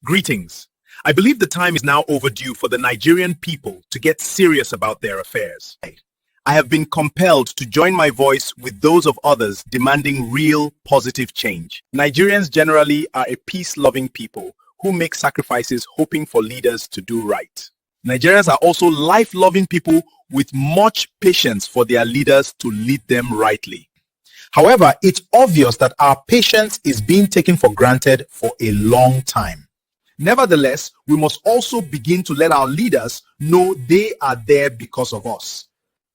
Greetings. I believe the time is now overdue for the Nigerian people to get serious about their affairs. I have been compelled to join my voice with those of others demanding real positive change. Nigerians generally are a peace-loving people who make sacrifices hoping for leaders to do right. Nigerians are also life-loving people with much patience for their leaders to lead them rightly. However, it's obvious that our patience is being taken for granted for a long time. Nevertheless, we must also begin to let our leaders know they are there because of us.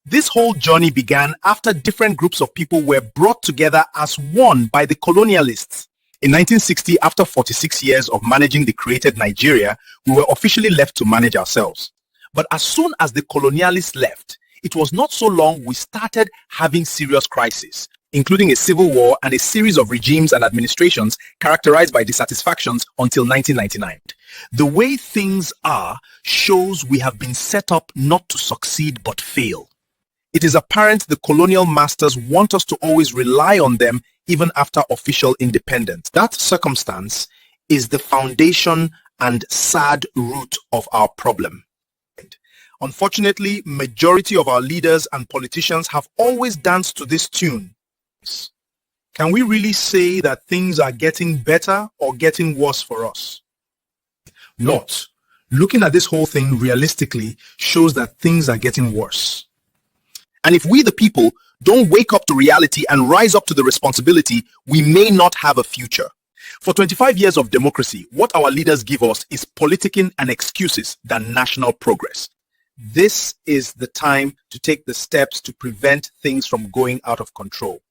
This whole journey began after different groups of people were brought together as one by the colonialists. In 1960, after 46 years of managing the created Nigeria, we were officially left to manage ourselves. But as soon as the colonialists left, it was not so long we started having serious crises, including a civil war and a series of regimes and administrations characterized by dissatisfactions until 1999. The way things are shows we have been set up not to succeed but fail. It is apparent the colonial masters want us to always rely on them even after official independence. That circumstance is the foundation and sad root of our problem. Unfortunately, majority of our leaders and politicians have always danced to this tune. Can we really say that things are getting better or getting worse for us? Not. Looking at this whole thing realistically shows that things are getting worse. And if we the people don't wake up to reality and rise up to the responsibility, we may not have a future. For 25 years of democracy, what our leaders give us is politicking and excuses than national progress. This is the time to take the steps to prevent things from going out of control.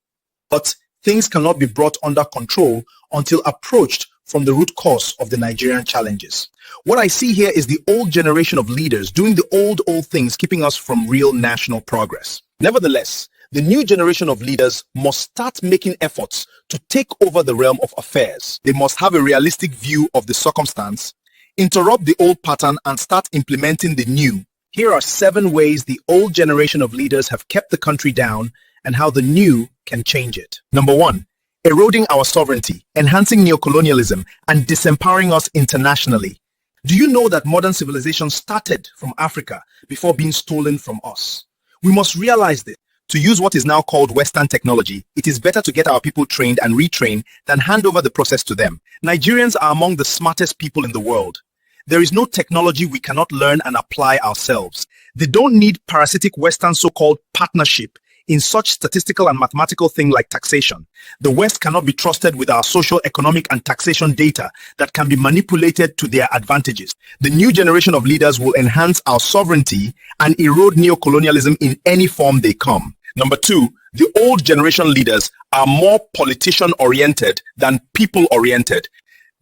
But things cannot be brought under control until approached from the root cause of the Nigerian challenges. What I see here is the old generation of leaders doing the old things, keeping us from real national progress. Nevertheless, the new generation of leaders must start making efforts to take over the realm of affairs. They must have a realistic view of the circumstance, interrupt the old pattern, and start implementing the new. Here are 7 ways the old generation of leaders have kept the country down and how the new can change it. Number 1, eroding our sovereignty, enhancing neocolonialism, and disempowering us internationally. Do you know that modern civilization started from Africa before being stolen from us? We must realize this. To use what is now called Western technology, it is better to get our people trained and retrained than hand over the process to them. Nigerians are among the smartest people in the world. There is no technology we cannot learn and apply ourselves. They don't need parasitic Western so-called partnership in such statistical and mathematical thing like taxation. The West cannot be trusted with our social, economic, and taxation data that can be manipulated to their advantages. The new generation of leaders will enhance our sovereignty and erode neocolonialism in any form they come. Number 2, the old generation leaders are more politician-oriented than people-oriented.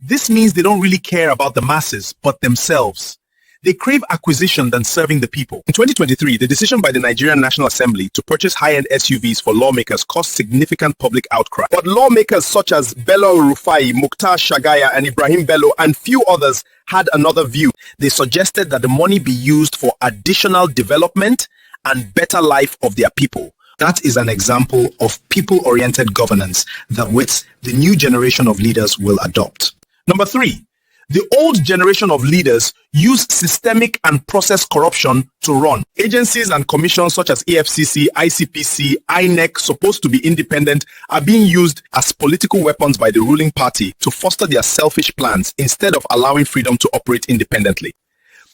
This means they don't really care about the masses, but themselves. They crave acquisition than serving the people. In 2023, the decision by the Nigerian National Assembly to purchase high-end SUVs for lawmakers caused significant public outcry. But lawmakers such as Bello Rufai, Mukhtar Shagaya, and Ibrahim Bello, and few others had another view. They suggested that the money be used for additional development and better life of their people. That is an example of people-oriented governance that which the new generation of leaders will adopt. Number 3, the old generation of leaders use systemic and process corruption to run. Agencies and commissions such as EFCC, ICPC, INEC, supposed to be independent, are being used as political weapons by the ruling party to foster their selfish plans instead of allowing freedom to operate independently.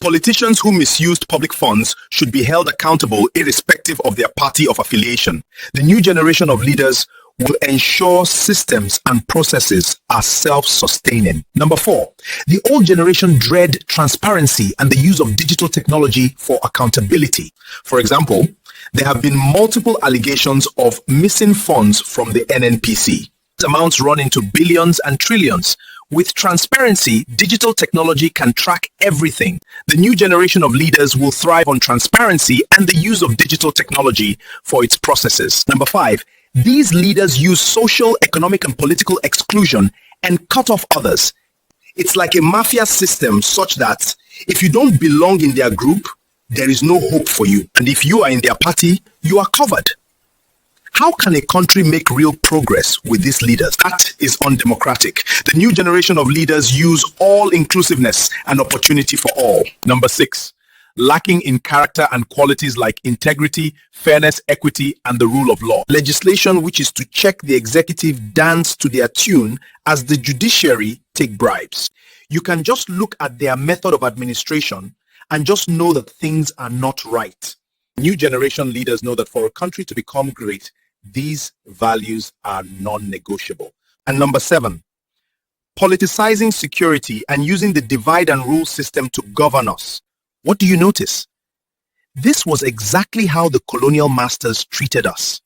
Politicians who misused public funds should be held accountable irrespective of their party of affiliation. The new generation of leaders will ensure systems and processes are self-sustaining. Number 4, the old generation dread transparency and the use of digital technology for accountability. For example, there have been multiple allegations of missing funds from the NNPC. These amounts run into billions and trillions. With transparency, digital technology can track everything. The new generation of leaders will thrive on transparency and the use of digital technology for its processes. Number 5, these leaders use social, economic, and political exclusion and cut off others. It's like a mafia system such that if you don't belong in their group, there is no hope for you. And if you are in their party, you are covered. How can a country make real progress with these leaders? That is undemocratic. The new generation of leaders use all inclusiveness and opportunity for all. Number 6, lacking in character and qualities like integrity, fairness, equity, and the rule of law. Legislation which is to check the executive dance to their tune as the judiciary take bribes. You can just look at their method of administration and just know that things are not right. New generation leaders know that for a country to become great, these values are non-negotiable. And number 7, politicizing security and using the divide and rule system to govern us. What do you notice? This was exactly how the colonial masters treated us.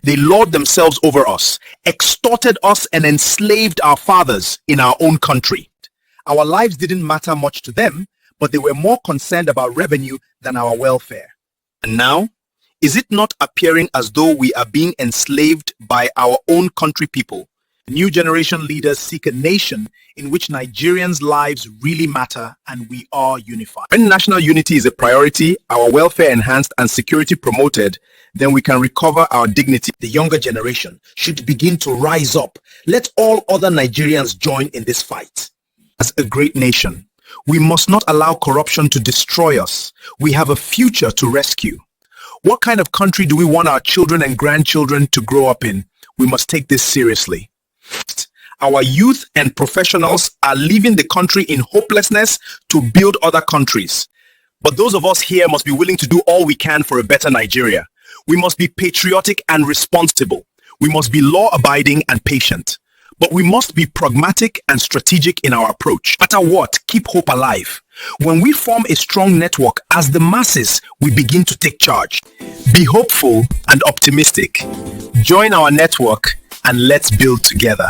They lorded themselves over us, extorted us, and enslaved our fathers in our own country. Our lives didn't matter much to them, but they were more concerned about revenue than our welfare. And now, is it not appearing as though we are being enslaved by our own country people? New generation leaders seek a nation in which Nigerians' lives really matter and we are unified. When national unity is a priority, our welfare enhanced and security promoted, then we can recover our dignity. The younger generation should begin to rise up. Let all other Nigerians join in this fight. As a great nation, we must not allow corruption to destroy us. We have a future to rescue. What kind of country do we want our children and grandchildren to grow up in? We must take this seriously. Our youth and professionals are leaving the country in hopelessness to build other countries. But those of us here must be willing to do all we can for a better Nigeria. We must be patriotic and responsible. We must be law-abiding and patient. But we must be pragmatic and strategic in our approach. No matter what, keep hope alive. When we form a strong network as the masses, we begin to take charge. Be hopeful and optimistic. Join our network and let's build together.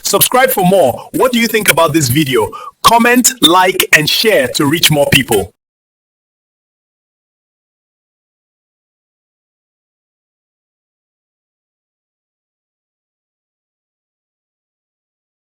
Subscribe for more. What do you think about this video? Comment, like, and share to reach more people.